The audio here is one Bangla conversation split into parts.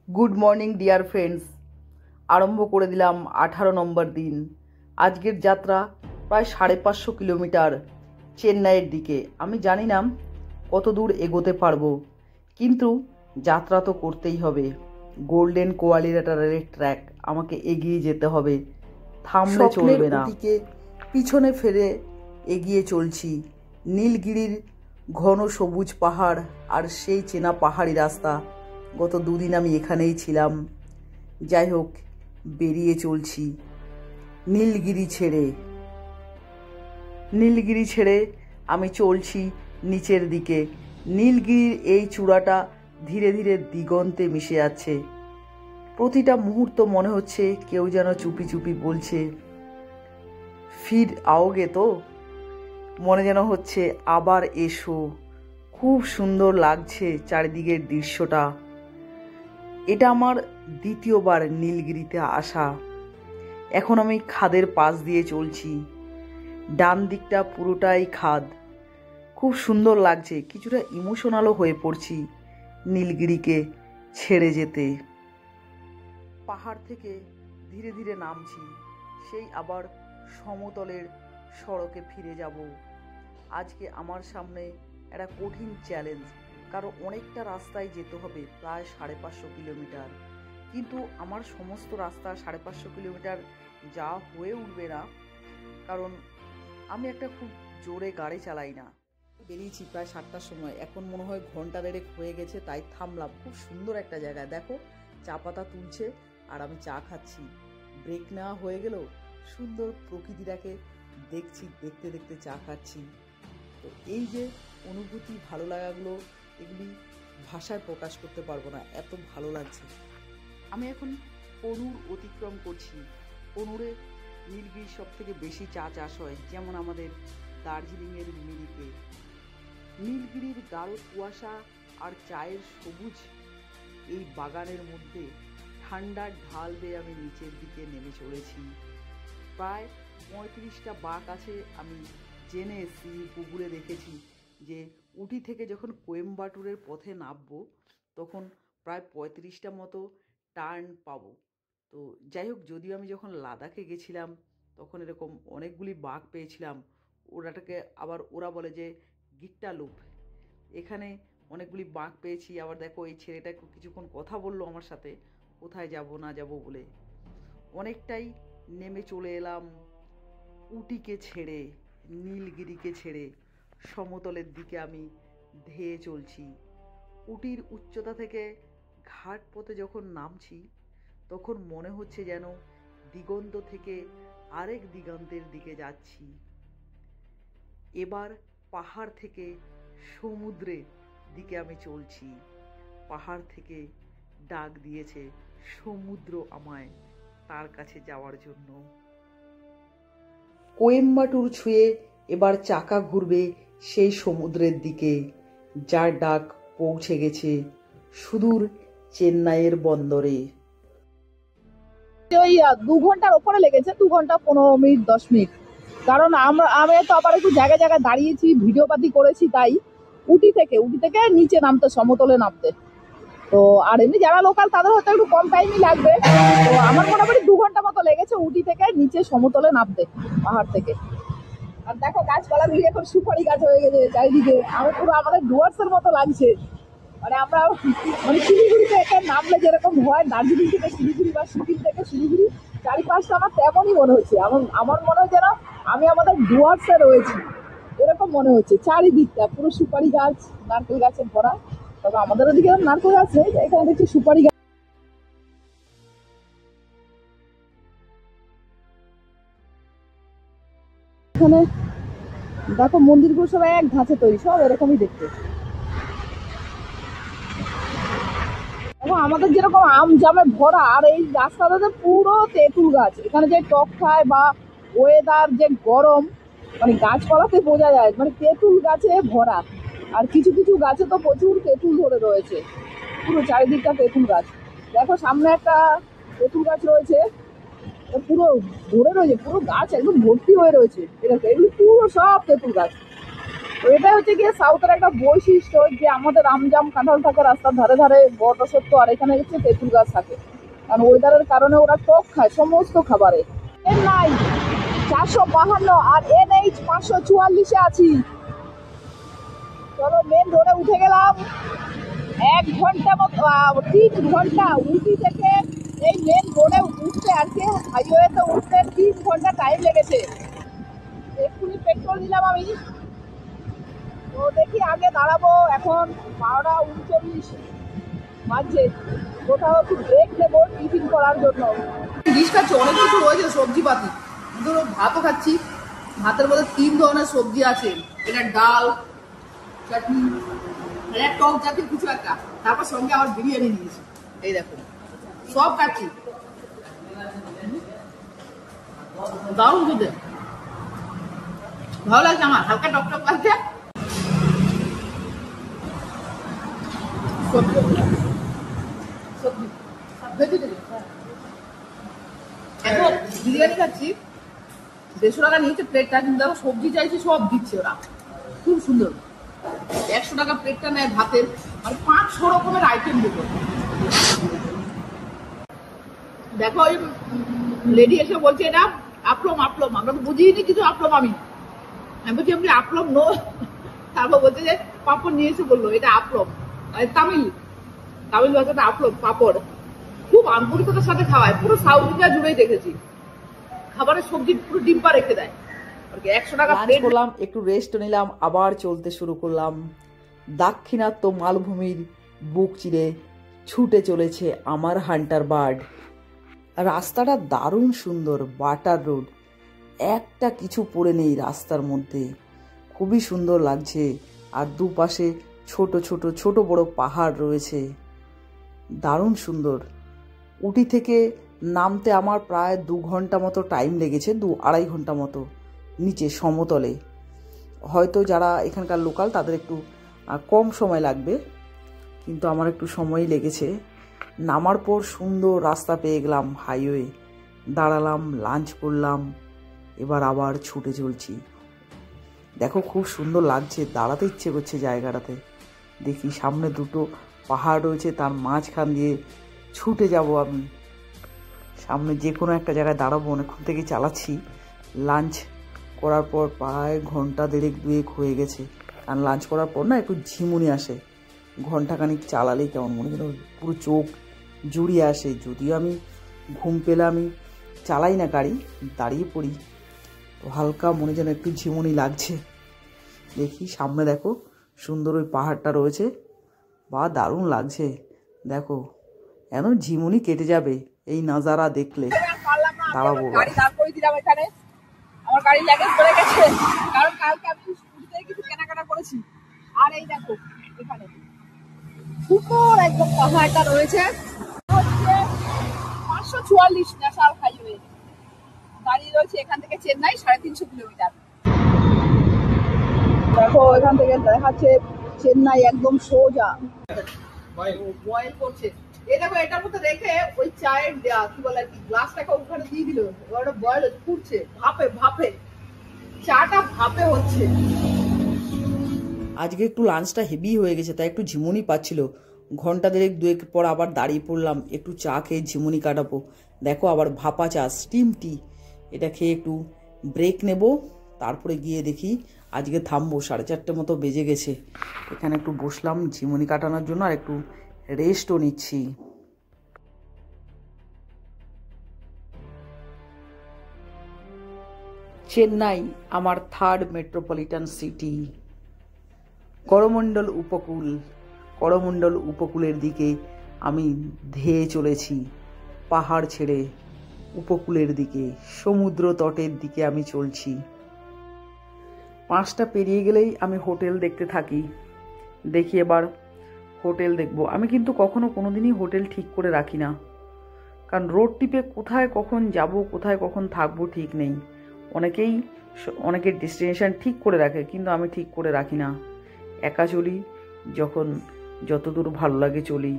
Good morning dear friends. আরম্ভ করে দিলাম 18 নম্বর দিন। আজকের যাত্রা প্রায় 550 কিলোমিটার চেন্নাইয়ের দিকে। আমি জানি না কত দূর এগোতে পারবো, কিন্তু যাত্রা তো করতেই হবে। গোল্ডেন কোয়ালিলেটারের ট্র্যাক, আমাকে এগিয়ে যেতে হবে, থামলে চলবে না। ওদিকে পিছনে ফেলে এগিয়ে চলছি। নীলগিরির ঘন সবুজ পাহাড় আর সেই চেনা পাহাড়ি রাস্তা। গত দুদিন আমি এখানেই ছিলাম। যাই হোক, বেরিয়ে চলছি নীলগিরি ছেড়ে আমি চলছি নিচের দিকে। নীলগিরির এই চূড়াটা ধীরে ধীরে দিগন্তে মিশে যাচ্ছে। প্রতিটা মুহূর্ত মনে হচ্ছে কেউ যেন চুপি চুপি বলছে, ফির আওগে তো। মনে যেন হচ্ছে আবার এসো। খুব সুন্দর লাগছে চারিদিকের দৃশ্যটা। এটা আমার দ্বিতীয়বার নীলগিরিতে আসা। এখন আমি খাদের পাশ দিয়ে চলছি। ডান দিকটা পুরোটাই খাদ। খুব সুন্দর লাগছে, কিছুটা ইমোশনালও হয়ে পড়ছি নীলগিরিকে ছেড়ে যেতে। পাহাড় থেকে ধীরে ধীরে নামছি, সেই আবার সমতলের সড়কে ফিরে যাব। আজকে আমার সামনে একটা কঠিন চ্যালেঞ্জ, কারণ অনেকটা রাস্তায় যেতে হবে, প্রায় 550 কিলোমিটার। কিন্তু আমার সমস্ত রাস্তা 550 কিলোমিটার যাওয়া হয়ে উঠবে না, কারণ আমি একটা খুব জোরে গাড়ি চালাই না। বেরিয়েছি প্রায় 7টার সময়, এখন মনে হয় ঘন্টা দেড়েক হয়ে গেছে, তাই থামলাম। খুব সুন্দর একটা জায়গায়, দেখো চা পাতা তুলছে আর আমি চা খাচ্ছি। ব্রেক নেওয়া হয়ে গেল, সুন্দর প্রকৃতিটাকে দেখছি, দেখতে দেখতে চা খাচ্ছি। তো এই যে অনুভূতি, ভালো লাগাগুলো, এগুলি ভাষায় প্রকাশ করতে পারবো না, এত ভালো লাগছে। আমি এখন কনুর অতিক্রম করছি। কনুরে নীলগিরির সব থেকে বেশি চা চাষ হয়, যেমন আমাদের দার্জিলিংয়ের মিরিকে। নীলগিরির গাঢ় কুয়াশা আর চায়ের সবুজ এই বাগানের মধ্যে ঠান্ডার ঢাল বেয়ে আমি নিচের দিকে নেমে চলেছি। প্রায় 35টা বাঁক আছে, আমি জেনে এসেছি, গুগলে দেখেছি যে উটি থেকে যখন কোয়েম্বাটুরের পথে নামবো তখন প্রায় 35টা মতো টার্ন পাবো। তো যাই হোক, যদিও আমি যখন লাদাখে গেছিলাম তখন এরকম অনেকগুলি বাঁক পেয়েছিলাম। ওরাটাকে আবার ওরা বলে যে গিট্টা লুপ। এখানে অনেকগুলি বাঁক পেয়েছি। আবার দেখো, এই ছেলেটা কিছুক্ষণ কথা বললো আমার সাথে, কোথায় যাব না যাব বলে। অনেকটাই নেমে চলে এলাম উটিকে ছেড়ে, নীলগিরিকে ছেড়ে সমতলের দিকে আমি ধেয়ে চলছি। উটির উচ্চতা থেকে ঘাট পথে যখন নামছি তখন মনে হচ্ছে যেন দিগন্ত থেকে আরেক দিগন্তের দিকে যাচ্ছি। এবার পাহাড় থেকে সমুদ্রের দিকে আমি চলছি। পাহাড় থেকে ডাক দিয়েছে সমুদ্র আমায় তার কাছে যাওয়ার জন্য। কোয়েম্বাটুর ছুঁয়ে এবার চাকা ঘুরবে সেই সমুদ্রের দিকে, যার ডাক পৌঁছে গেছে সুদূর চেন্নাইয়ের বন্দরে। ওই 2 ঘন্টার ওপরে লেগেছে, 2 ঘন্টা 15 মিনিট 10 মিনিট। কারণ আমি তো আবার একটু জায়গায় জায়গায় দাঁড়িয়েছি, ভিডিও পাতি করেছি, তাই উটি থেকে নিচে নামতে, সমতলে নামতে। তো আর এমনি যারা লোকাল তাদের হয়তো একটু কম টাইমই লাগবে। তো আমার মোটামুটি 2 ঘন্টা মতো লেগেছে উটি থেকে নিচে সমতলে নামতে, পাহাড় থেকে। আর দেখো গাছপালাগুলি এখন সুপারি গাছ হয়ে গেছে চারিদিকে। পুরো আমাদের ডুয়ার্সের মতো লাগছে। মানে আমরা শিলিগুড়িতে এখানে নামলে যেরকম হয়, দার্জিলিং থেকে শিলিগুড়ি বা সিকিম থেকে শিলিগুড়ি চারিপাশটা আমার তেমনই মনে হচ্ছে। আমার মনে হয় যেন আমি আমাদের ডুয়ার্সে রয়েছি, এরকম মনে হচ্ছে। চারিদিকটা পুরো সুপারি গাছ, নারকেল গাছের ভরা। তবে আমাদের ওদিকে নারকেল গাছ নেই, এখানে দেখছি সুপারি গাছ। এখানে দেখো মন্দিরগুলো সব এক ধাঁচে তৈরি, সব এরকমই দেখতে। এবং আমাদের যেরকম আম জামে ভরা, আর এই রাস্তাটাতে পুরো তেঁতুল গাছ। এখানে যে টক খায় বা ওয়েদার যে গরম, মানে গাছপালাতে বোঝা যায়, মানে তেঁতুল গাছে ভরা। আর কিছু কিছু গাছে তো প্রচুর তেঁতুল ধরে রয়েছে, পুরো চারিদিকটা তেঁতুল গাছ। দেখো সামনে একটা তেঁতুল গাছ রয়েছে, পুরো ধরে রয়েছে, পুরো গাছ একদম ভর্তি হয়ে রয়েছে। এরকম এগুলি পুরো সব তেঁতুল গাছ। এটা হচ্ছে গিয়ে সাউথের একটা বৈশিষ্ট্য যে আমাদের আমজাম কাঁঠাল থাকে রাস্তার ধারে ধারে বটসত্ত্ব, আর এখানে হচ্ছে তেঁতুল গাছ থাকে, কারণ ওয়েদারের কারণে ওরা টক খায় সমস্ত খাবারে। নাই 452 আর NH 544-এ আছি। চলো মেন রোডে উঠে গেলাম। 1 ঘন্টা মতো 3 ঘন্টা উটি থেকে এই মেন রোডে উঠতে, আর কি হাইওয়েতে উঠতে 3 ঘন্টা টাইম লেগেছে। এক্ষুনি পেট্রোল নিলাম আমি। তো দেখি আগে দাঁড়াবো, এখন 12:39 বাজছে। কোথাও একটু ব্রেক নেবো টিফিন করার জন্য। ডিশ খাচ্ছি, অনেক কিছু রয়েছে সবজিপাতি, ধরো ভাতও খাচ্ছি। ভাতের মধ্যে 3 ধরনের সবজি আছে, এটা ডাল, চাটনি, এটা টক জাতীয় কিছু একটা, তারপর সঙ্গে আবার বিরিয়ানি নিয়েছি। এই দেখো সব খাচ্ছি, দারুণ খেতে, ভালো লাগছে আমার, হালকা টক লাগছে। এখন বিরিয়ানি খাচ্ছি, 150 টাকা নিয়েছে প্লেটটা, কিন্তু দেখো সবজি চাইছি সব দিচ্ছে ওরা, খুব সুন্দর। 100 টাকা প্লেটটা নেয় ভাতের, আর 500 রকমের আইটেম দিত। দেখো ওই লেডি এসে বলছে এটা আপলম, আমরা তো বুঝিনি কিছু আপলম। আমি বলছি এমনি আপলম নো, তারপর বলছে যে পাপড় নিয়ে এসে বললো এটা আপলম, তামিল ভাষাটা আপলম পাপড়। খুব আন্তরিকতার সাথে খাওয়ায়, পুরো সাউথ ইন্ডিয়া জুড়েই দেখেছি খাবারের সবজি পুরো ডিব্বা রেখে দেয়। 100 টাকা প্লেট করলাম, একটু রেস্ট নিলাম, আবার চলতে শুরু করলাম। দাক্ষিণাত্য মালভূমির বুক চিরে ছুটে চলেছে আমার হান্টার বার্ড। রাস্তাটা দারুণ সুন্দর, বাটার রোড, একটা কিছু পড়ে নেই রাস্তার মধ্যে, খুবই সুন্দর লাগছে। আর দুপাশে ছোট ছোট ছোট বড় পাহাড় রয়েছে, দারুণ সুন্দর। উটি থেকে নামতে আমার প্রায় 2 ঘন্টা মতো টাইম লেগেছে, 2-2.5 ঘন্টা মতো নিচে সমতলে। হয়তো যারা এখানকার লোকাল তাদের একটু কম সময় লাগবে, কিন্তু আমার একটু সময়ই লেগেছে। নামার পর সুন্দর রাস্তা পেয়ে গেলাম, হাইওয়ে, দাঁড়ালাম, লাঞ্চ করলাম, এবার আবার ছুটে চলছি। দেখো খুব সুন্দর লাগছে, দাঁড়াতে ইচ্ছে করছে জায়গাটাতে। দেখি সামনে 2টো পাহাড় রয়েছে, তার মাঝখান দিয়ে ছুটে যাব আমি। সামনে যে কোনো একটা জায়গায় দাঁড়াবো, অনেকক্ষণ থেকে চালাচ্ছি। লাঞ্চ করার পর প্রায় 1.5 ঘন্টা হয়ে গেছে। কারণ লাঞ্চ করার পর না একটু ঝিমুনি আসে, ঘন্টাখানিক চালালেই কেমন মনে যেন পুরো চোখ জুড়িয়ে আসে। যদিও আমি ঘুম পেলে আমি চালাই না গাড়ি, দাঁড়িয়ে পড়ি, তো হালকা মনে যেন একটু ঝিমুনি লাগছে। দেখি সামনে দেখো সুন্দর ওই পাহাড়টা রয়েছে, বা দারুণ লাগছে। দেখো এমন ঝিমুনি কেটে যাবে এই নাজারা দেখলে। দাঁড়াবো, গাড়ি দাঁড় করে দিলাম এখানে, আমার গাড়ি লাগেজ পড়ে গেছে, কারণ কালকে আমি স্কুটিতে কিছু কেনাকাটা করেছি। আর এই দেখো এখানে সুন্দর একদম পাহাড়টা রয়েছে, হচ্ছে 544 ন্যাশনাল হাইওয়ে, দাঁড়িয়ে রয়েছে এখান থেকে চেন্নাই 350 কিলোমিটার। দেখো এখান থেকে দেখাচ্ছে চেন্নাই একদম সোজা। বয়েল করছে, এই দেখো এটার মধ্যে রেখে ওই চায়ের কি বলে আর কি গ্লাসটাকে ওখানে দিয়ে দিল, ওটা বয়েল ফুটছে, ভাপে চাটা ভাপে হচ্ছে। আজকে একটু লাঞ্চটা হেভি হয়ে গেছে, তাই একটু ঝিমুনি পাচ্ছিল। 2 ঘন্টা পর আবার দাঁড়িয়ে পড়লাম, একটু চা খেয়ে ঝিমুনি কাটাবো। দেখো আবার ভাপা চা, স্টিম টি, এটা খেয়ে একটু ব্রেক নেব, তারপরে গিয়ে দেখি আজকে থামবো। 4:30 মতো বেজে গেছে। এখানে একটু বসলাম ঝিমুনি কাটানোর জন্য, আর একটু রেস্টও নিচ্ছি। চেন্নাই আমার 3rd মেট্রোপলিটন সিটি। করমণ্ডল উপকূলের দিকে আমি ধেয়ে চলেছি, পাহাড় ছেড়ে উপকূলের দিকে, সমুদ্র তটের দিকে আমি চলছি। 5টা পেরিয়ে গেলেই আমি হোটেল দেখতে থাকি। দেখি এবার হোটেল দেখব। আমি কিন্তু কোনোদিনই হোটেল ঠিক করে রাখি না, কারণ রোড ট্রিপে কোথায় কখন যাব, কোথায় কখন থাকবো ঠিক নেই। অনেকের ডেস্টিনেশন ঠিক করে রাখে, কিন্তু আমি ঠিক করে রাখি না। একা চলি, যখন যতদূর ভালো লাগে চলি,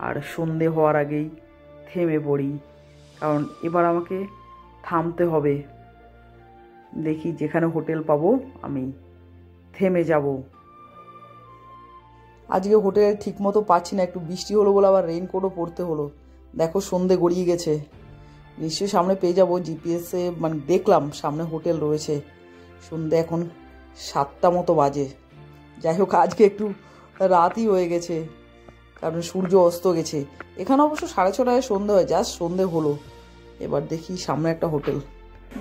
আর সন্ধে হওয়ার আগেই থেমে পড়ি, কারণ এবার আমাকে থামতে হবে। দেখি যেখানে হোটেল পাবো আমি থেমে যাব। আজকে হোটেলে ঠিক মতো পাচ্ছি না, একটু বৃষ্টি হলো বলে আবার রেইনকোটও পরতে হলো। দেখো সন্ধে গড়িয়ে গেছে, নিশ্চয়ই সামনে পেয়ে যাবো। জিপিএসে মানে দেখলাম সামনে হোটেল রয়েছে। সন্ধে এখন 7টা মতো বাজে। যাই হোক আজকে একটু রাতই হয়ে গেছে, কারণ সূর্য অস্ত গেছে। এখানে অবশ্য 6:30টায় সন্ধে হয়, জাস্ট সন্ধে হলো। এবার দেখি সামনে একটা হোটেল।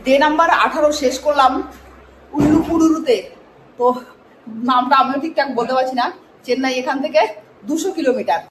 ডে নাম্বার 18 শেষ করলাম উল্লুপুরুতে। তো নামটা আমিও ঠিকঠাক বলতে পারছি না। চেন্নাই এখান থেকে 200 কিলোমিটার।